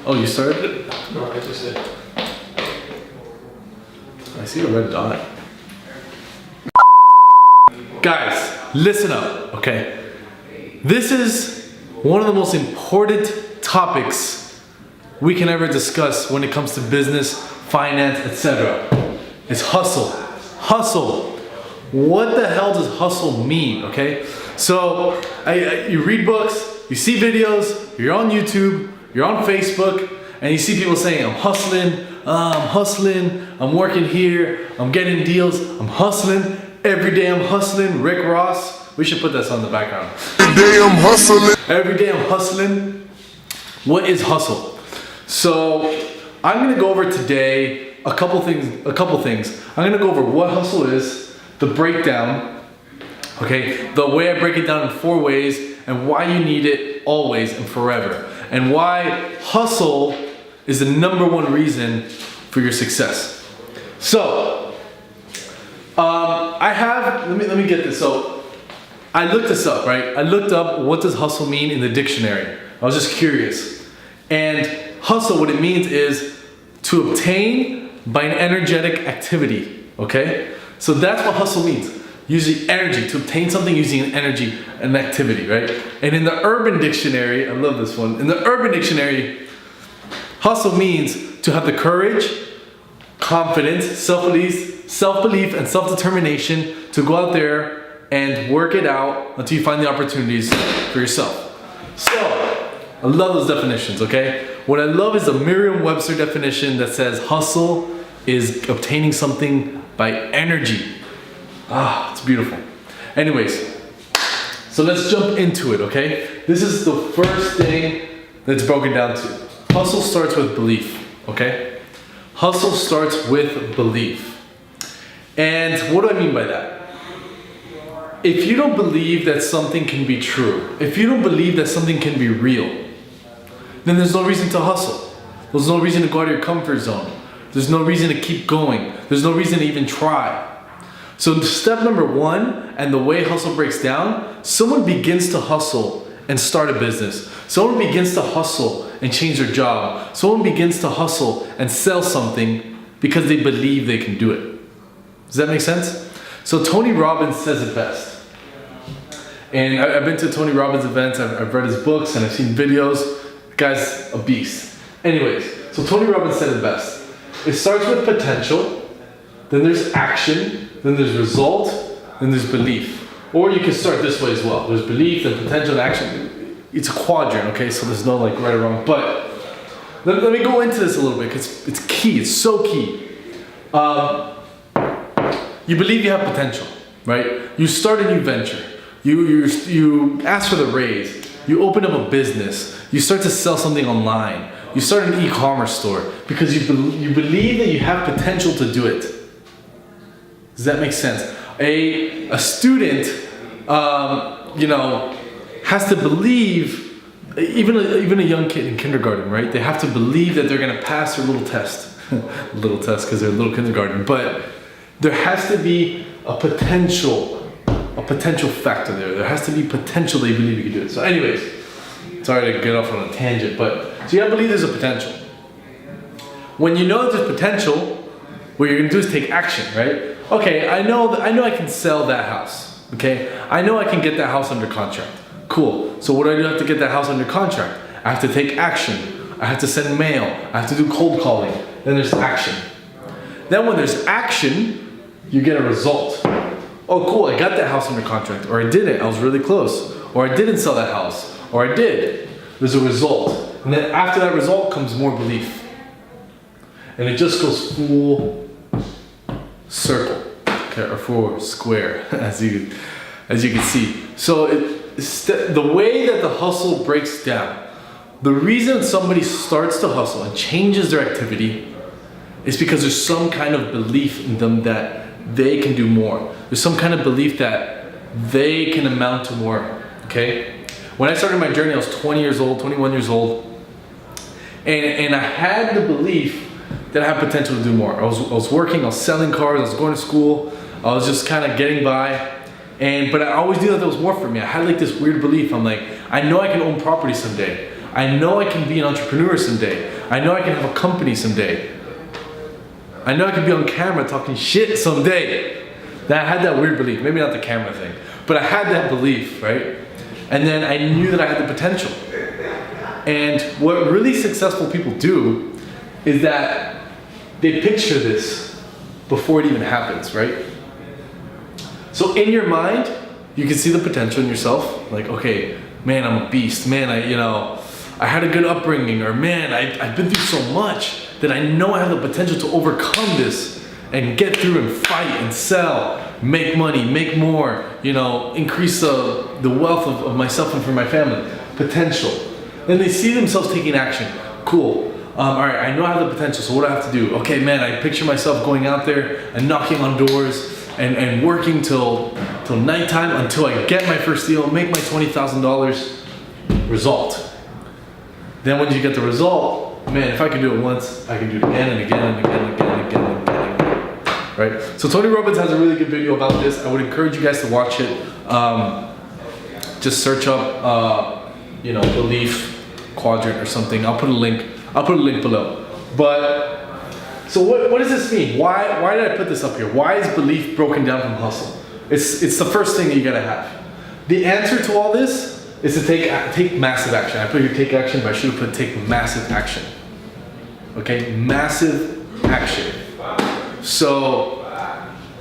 Oh, you started it? No, I just did. I see a red dot. Guys, listen up, okay? This is one of the most important topics we can ever discuss when it comes to business, finance, etc. It's hustle. Hustle. What the hell does hustle mean, okay? So, you read books, you see videos, you're on YouTube, you're on Facebook, and you see people saying, I'm hustling, I'm working here, I'm getting deals, I'm hustling, every day I'm hustling, Rick Ross. We should put this on the background. Every day I'm hustling. Every day I'm hustling. What is hustle? So, I'm gonna go over today a couple things. I'm gonna go over what hustle is, the breakdown, okay? The way I break it down in 4 ways, and why you need it always and forever. And why hustle is the #1 reason for your success. So, let me get this. So, I looked this up, right? I looked up what does hustle mean in the dictionary. I was just curious. And hustle, what it means is to obtain by an energetic activity, okay? So that's what hustle means. Using energy, to obtain something using an energy, an activity, right? And in the Urban Dictionary, I love this one. In the Urban Dictionary, hustle means to have the courage, confidence, self-belief, and self-determination to go out there and work it out until you find the opportunities for yourself. So, I love those definitions, okay? What I love is the Merriam-Webster definition that says hustle is obtaining something by energy. Ah, it's beautiful. Anyways, so let's jump into it, okay? This is the first thing that's broken down to. Hustle starts with belief, okay? Hustle starts with belief. And what do I mean by that? If you don't believe that something can be true, if you don't believe that something can be real, then there's no reason to hustle. There's no reason to go out of your comfort zone. There's no reason to keep going. There's no reason to even try. So step #1, and the way hustle breaks down, someone begins to hustle and start a business. Someone begins to hustle and change their job. Someone begins to hustle and sell something because they believe they can do it. Does that make sense? So Tony Robbins says it best. And I've been to Tony Robbins events, I've read his books, and I've seen videos. The guy's a beast. Anyways, so Tony Robbins said it best. It starts with potential, then there's action, then there's result, then there's belief. Or you can start this way as well. There's belief, then potential, and action. It's a quadrant, okay? So there's no like right or wrong. But let me go into this a little bit because it's key. It's so key. You believe you have potential, right? You start a new venture. You ask for the raise. You open up a business. You start to sell something online. You start an e-commerce store because you believe that you have potential to do it. Does that make sense? A student, has to believe, even a young kid in kindergarten, right? They have to believe that they're gonna pass their little test. Little test because they're a little kindergarten, but there has to be a potential factor there. There has to be potential they believe you can do it. So anyways, sorry to get off on a tangent, but so you gotta believe there's a potential. When you know that there's potential, what you're gonna do is take action, right? Okay, I know I can sell that house. Okay, I know I can get that house under contract. Cool. So what do I do have to get that house under contract? I have to take action. I have to send mail. I have to do cold calling. Then there's action. Then when there's action, you get a result. Oh, cool! I got that house under contract, or I didn't. I was really close, or I didn't sell that house, or I did. There's a result, and then after that result comes more belief, and it just goes full circle. Or full square, as you can see. So the way that the hustle breaks down, the reason somebody starts to hustle and changes their activity is because there's some kind of belief in them that they can do more. There's some kind of belief that they can amount to more, okay? When I started my journey, I was 20 years old, 21 years old, and I had the belief that I had potential to do more. I was working, I was selling cars, I was going to school, I was just kind of getting by, but I always knew that there was more for me. I had like this weird belief. I'm like, I know I can own property someday. I know I can be an entrepreneur someday. I know I can have a company someday. I know I can be on camera talking shit someday. That I had that weird belief, maybe not the camera thing, but I had that belief, right? And then I knew that I had the potential. And what really successful people do is that they picture this before it even happens, right? So in your mind, you can see the potential in yourself, like, okay, man, I'm a beast, man, I had a good upbringing, or man, I've been through so much that I know I have the potential to overcome this and get through and fight and sell, make money, make more, increase the wealth of myself and for my family. Potential. Then they see themselves taking action. Cool. All right, I know I have the potential, so what do I have to do? Okay, man, I picture myself going out there and knocking on doors and working till nighttime until I get my first deal, make my $20,000 result. Then when you get the result, man, if I can do it once, I can do it again and again and again and again and again and again and again. Right? So Tony Robbins has a really good video about this. I would encourage you guys to watch it. Just search up, belief quadrant or something. I'll put a link below. But so what does this mean? Why did I put this up here? Why is belief broken down from hustle? It's the first thing that you gotta have. The answer to all this is to take massive action. I put here take action, but I should have put take massive action. Okay, massive action. So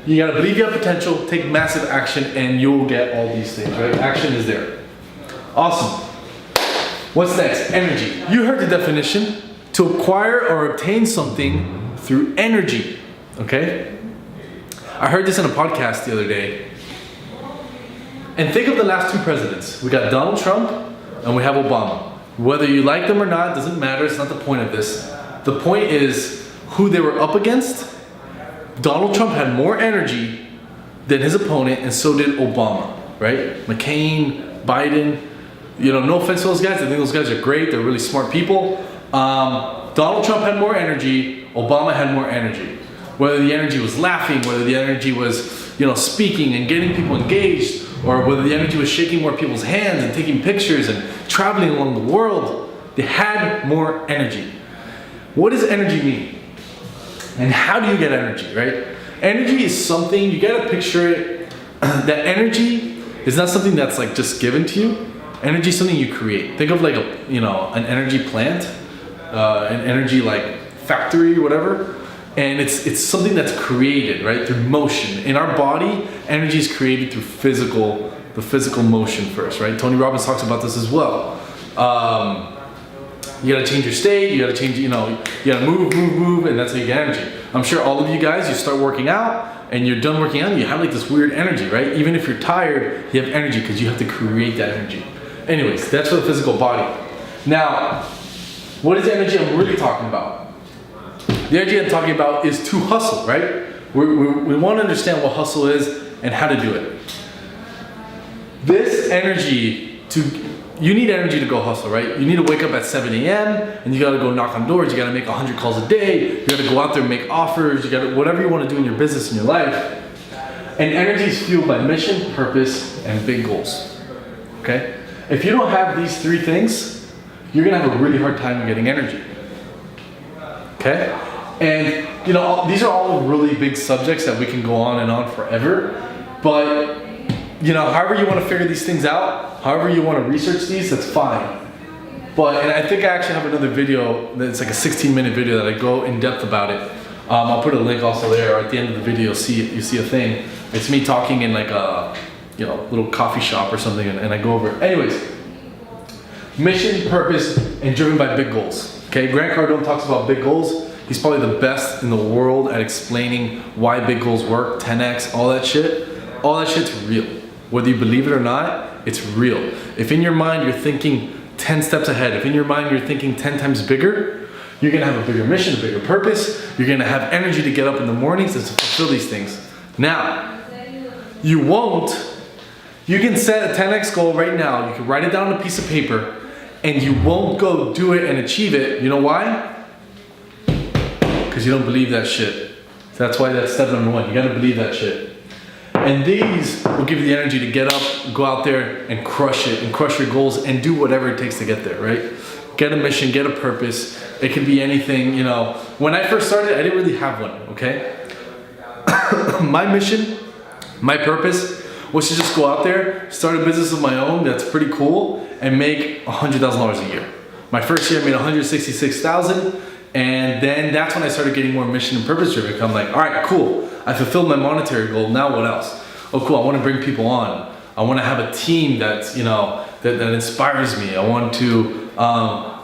you gotta believe you have potential, take massive action, and you'll get all these things, right? Action is there. Awesome. What's next? Energy. You heard the definition. To acquire or obtain something through energy, okay? I heard this in a podcast the other day. And think of the last two presidents. We got Donald Trump and we have Obama. Whether you like them or not, doesn't matter. It's not the point of this. The point is who they were up against. Donald Trump had more energy than his opponent, and so did Obama, right? McCain, Biden, no offense to those guys. I think those guys are great. They're really smart people. Donald Trump had more energy. Obama had more energy. Whether the energy was laughing, whether the energy was, speaking and getting people engaged, or whether the energy was shaking more people's hands and taking pictures and traveling along the world, they had more energy. What does energy mean? And how do you get energy, right? Energy is something, you gotta picture it, that energy is not something that's like just given to you. Energy is something you create. Think of like an energy plant, an energy like factory, whatever. And it's something that's created, right, through motion. In our body, energy is created through the physical motion first, right? Tony Robbins talks about this as well. You gotta change your state, you gotta change, you gotta move, and that's how you get energy. I'm sure all of you guys, you start working out, and you're done working out, and you have like this weird energy, right? Even if you're tired, you have energy because you have to create that energy. Anyways, that's for the physical body. Now, what is the energy I'm really talking about? The energy I'm talking about is to hustle, right? We want to understand what hustle is and how to do it. This energy, you need energy to go hustle, right? You need to wake up at 7 a.m. and you got to go knock on doors. You got to make 100 calls a day. You got to go out there and make offers. You got to, whatever you want to do in your business, in your life. And energy is fueled by mission, purpose, and big goals, okay? If you don't have these three things, you're going to have a really hard time getting energy, okay? And these are all really big subjects that we can go on and on forever. But however you want to figure these things out, however you want to research these, that's fine. And I think I actually have another video that's like a 16-minute video that I go in depth about it. I'll put a link also there, or at the end of the video, you see a thing. It's me talking in like a little coffee shop or something, and I go over it. Anyways, mission, purpose, and driven by big goals. Okay, Grant Cardone talks about big goals. He's probably the best in the world at explaining why big goals work, 10x, all that shit. All that shit's real. Whether you believe it or not, it's real. If in your mind you're thinking 10 steps ahead, if in your mind you're thinking 10 times bigger, you're gonna have a bigger mission, a bigger purpose. You're gonna have energy to get up in the mornings and to fulfill these things. Now, you can set a 10x goal right now. You can write it down on a piece of paper, and you won't go do it and achieve it. You know why? Because you don't believe that shit. So that's why that's step number one. You gotta believe that shit. And these will give you the energy to get up, go out there and crush it, and crush your goals, and do whatever it takes to get there, right? get a mission, get a purpose. It could be anything, you know. When I first started, I didn't really have one, okay? My mission, my purpose was to just go out there, start a business of my own that's pretty cool, and make $100,000 a year. My first year I made $166,000, and then that's when I started getting more mission and purpose driven. I'm like, all right, cool. I fulfilled my monetary goal. Now what else? Oh, cool. I want to bring people on. I want to have a team that's, you know, that inspires me. I want to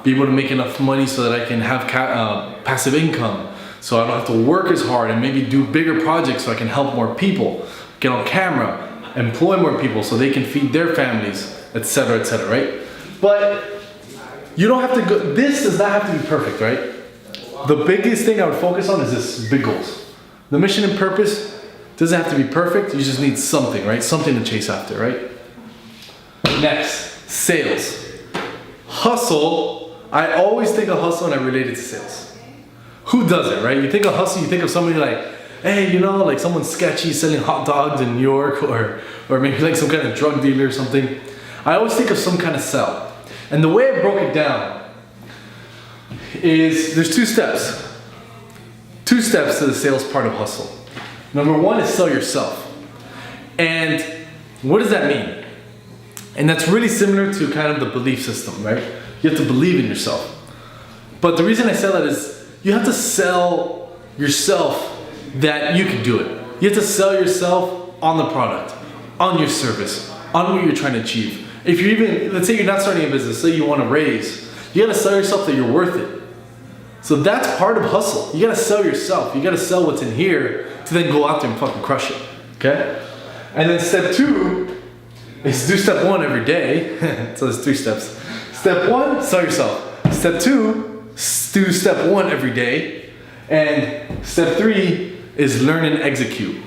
be able to make enough money so that I can have passive income, so I don't have to work as hard, and maybe do bigger projects so I can help more people, get on camera, employ more people so they can feed their families, etc., right? But you don't have to go, this does not have to be perfect, right? The biggest thing I would focus on is this big goals. The mission and purpose doesn't have to be perfect, you just need something, right? Something to chase after, right? Next, sales. Hustle, I always think of hustle and I relate it to sales. Who doesn't, right? You think of hustle, you think of somebody like, hey, you know, like someone sketchy selling hot dogs in New York, or maybe like some kind of drug dealer or something. I always think of some kind of sell. And the way I broke it down is there's two steps. Two steps to the sales part of hustle. Number one is sell yourself. And what does that mean? And that's really similar to kind of the belief system, right? You have to believe in yourself. But the reason I say that is you have to sell yourself that you can do it. You have to sell yourself on the product, on your service, on what you're trying to achieve. If you're even, let's say you're not starting a business, say you want to raise, you gotta sell yourself that you're worth it. So that's part of hustle. You gotta sell yourself. You gotta sell what's in here to then go out there and fucking crush it, okay? And then step two is do step one every day. So there's 3 steps. Step one, sell yourself. Step two, do step one every day. And step 3 is learn and execute.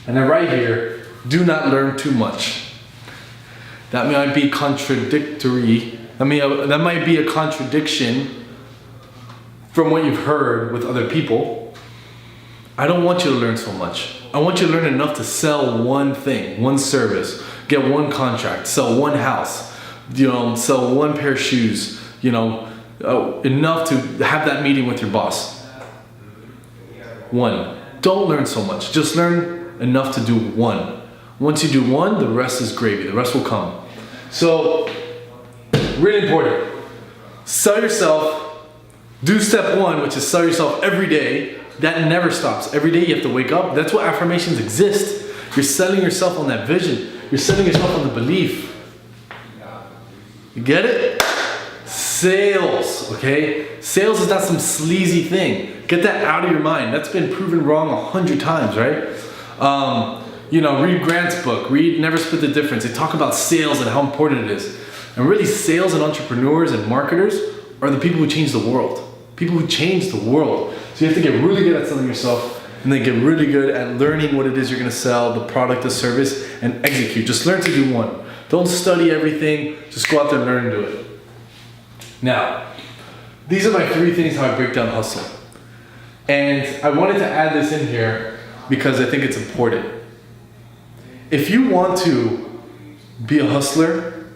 And then right here, do not learn too much. That might be contradictory. That might be a contradiction from what you've heard with other people. I don't want you to learn so much. I want you to learn enough to sell one thing, one service, get one contract, sell one house, you know, sell one pair of shoes, you know, enough to have that meeting with your boss. One. Don't learn so much. Just learn enough to do one. Once you do one, the rest is gravy. The rest will come. So, really important. Sell yourself. Do step one, which is sell yourself every day. That never stops. Every day you have to wake up. That's what affirmations exist. You're selling yourself on that vision. You're selling yourself on the belief. You get it? Sales, okay? Sales is not some sleazy thing. Get that out of your mind. That's been proven wrong 100 times, right? You know, read Grant's book. Read Never Split the Difference. They talk about sales and how important it is. And really, sales and entrepreneurs and marketers are the people who change the world. People who change the world. So you have to get really good at selling yourself, and then get really good at learning what it is you're gonna sell, the product, the service, and execute. Just learn to do one. Don't study everything, just go out there and learn and do it. Now, these are my 3 things how I break down hustle. And I wanted to add this in here because I think it's important. If you want to be a hustler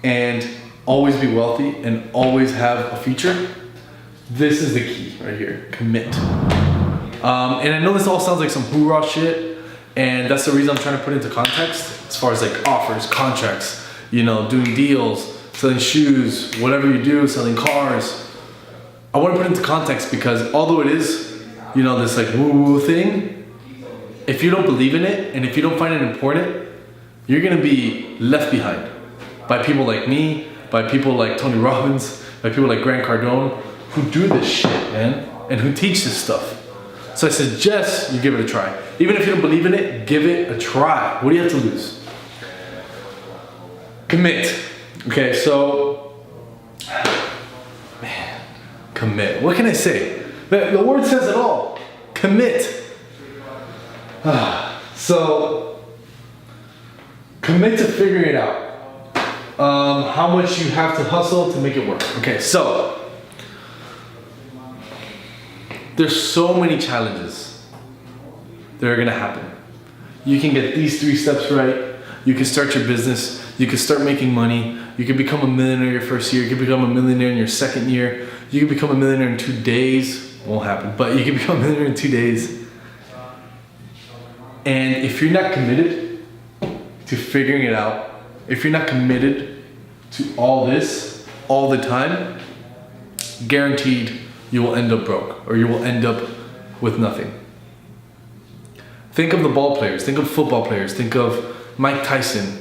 and always be wealthy and always have a future, this is the key right here, commit. And I know this all sounds like some hoorah shit, and that's the reason I'm trying to put it into context as far as like offers, contracts, you know, doing deals, selling shoes, whatever you do, selling cars. I want to put it into context because although it is, you know, this like woo-woo thing, if you don't believe in it and if you don't find it important, you're gonna be left behind by people like me, by people like Tony Robbins, by people like Grant Cardone, who do this shit, man, and who teach this stuff. So I suggest you give it a try. Even if you don't believe in it, give it a try. What do you have to lose? Commit. Okay, so, man, commit. What can I say? The word says it all. Commit. So, commit to figuring it out. How much you have to hustle to make it work. Okay, so, there's so many challenges that are gonna happen. You can get these 3 steps right. You can start your business. You can start making money. You can become a millionaire your first year. You can become a millionaire in your second year. You can become a millionaire in 2 days. Won't happen, but you can become a millionaire in 2 days. And if you're not committed to figuring it out, if you're not committed to all this all the time, guaranteed you will end up broke, or you will end up with nothing. Think of the ball players, think of football players, think of Mike Tyson.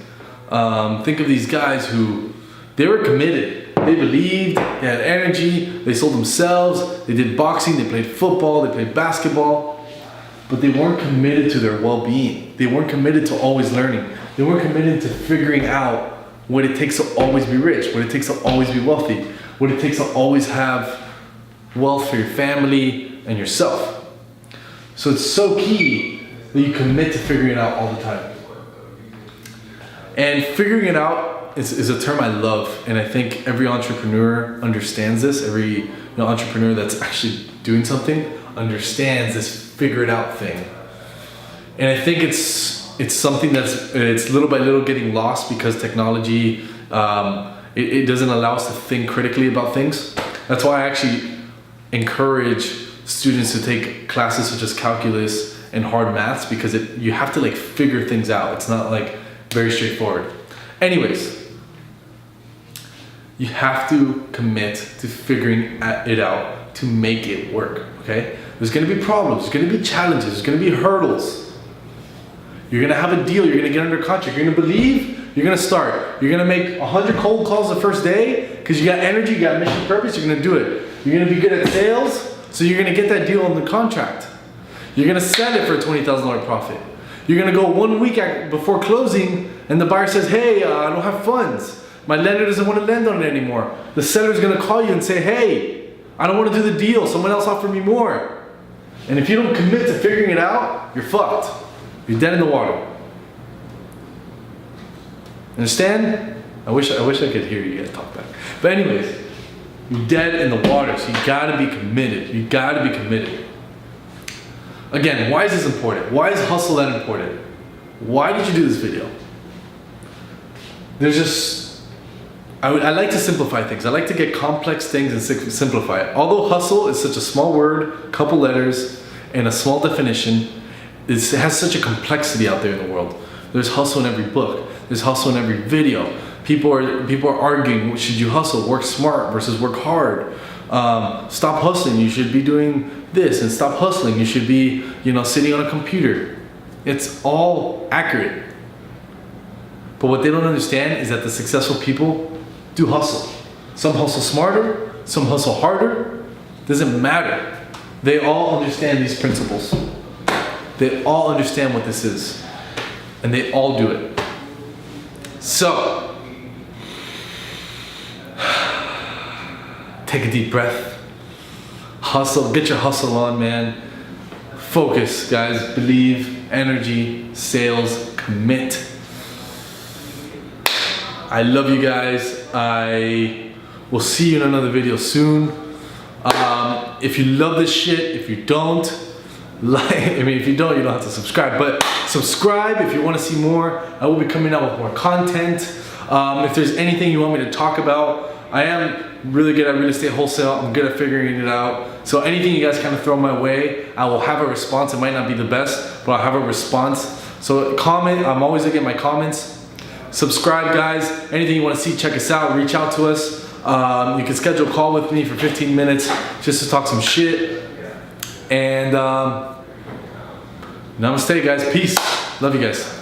Think of these guys who, they were committed. They believed, they had energy, they sold themselves, they did boxing, they played football, they played basketball, but they weren't committed to their well-being. They weren't committed to always learning. They weren't committed to figuring out what it takes to always be rich, what it takes to always be wealthy, what it takes to always have wealth for your family and yourself. So it's so key that you commit to figuring it out all the time. And figuring it out is a term I love, and I think every entrepreneur understands this. Every entrepreneur that's actually doing something understands this figure it out thing. And I think it's something it's little by little getting lost because technology it doesn't allow us to think critically about things. That's why I actually encourage students to take classes such as calculus and hard maths, because you have to figure things out. It's not very straightforward. Anyways, you have to commit to figuring it out to make it work, okay? There's gonna be problems, there's gonna be challenges, there's gonna be hurdles. You're gonna have a deal, you're gonna get under contract, you're gonna believe, you're gonna start. You're gonna make 100 cold calls the first day because you got energy, you got mission purpose, you're gonna do it. You're gonna be good at sales, so you're gonna get that deal on the contract. You're gonna sell it for a $20,000 profit. You're gonna go 1 week before closing and the buyer says, hey, I don't have funds. My lender doesn't wanna lend on it anymore. The seller's gonna call you and say, hey, I don't wanna do the deal, someone else offered me more. And if you don't commit to figuring it out, you're fucked. You're dead in the water. Understand? I wish I could hear you guys talk back. But anyways, you're dead in the water, so you gotta be committed. You gotta be committed. Again, why is this important? Why is hustle that important? Why did you do this video? I like to simplify things. I like to get complex things and simplify it. Although hustle is such a small word, couple letters, and a small definition, it has such a complexity out there in the world. There's hustle in every book. There's hustle in every video. People are arguing, should you hustle? Work smart versus work hard. Stop hustling, you should be doing this, and stop hustling, you should be sitting on a computer. It's all accurate. But what they don't understand is that the successful people do hustle. Some hustle smarter, some hustle harder. Doesn't matter. They all understand these principles. They all understand what this is. And they all do it. So, take a deep breath. Hustle, get your hustle on, man. Focus, guys. Believe, energy, sales, commit. I love you guys. I will see you in another video soon. If you love this shit, if you don't, if you don't have to subscribe, but subscribe if you want to see more. I will be coming out with more content. If there's anything you want me to talk about, I am really good at real estate wholesale. I'm good at figuring it out. So anything you guys kind of throw my way, I will have a response. It might not be the best, but I'll have a response. So comment, I'm always looking at my comments. Subscribe, guys. Anything you want to see, check us out, reach out to us. You can schedule a call with me for 15 minutes just to talk some shit. And namaste, guys. Peace. Love you guys.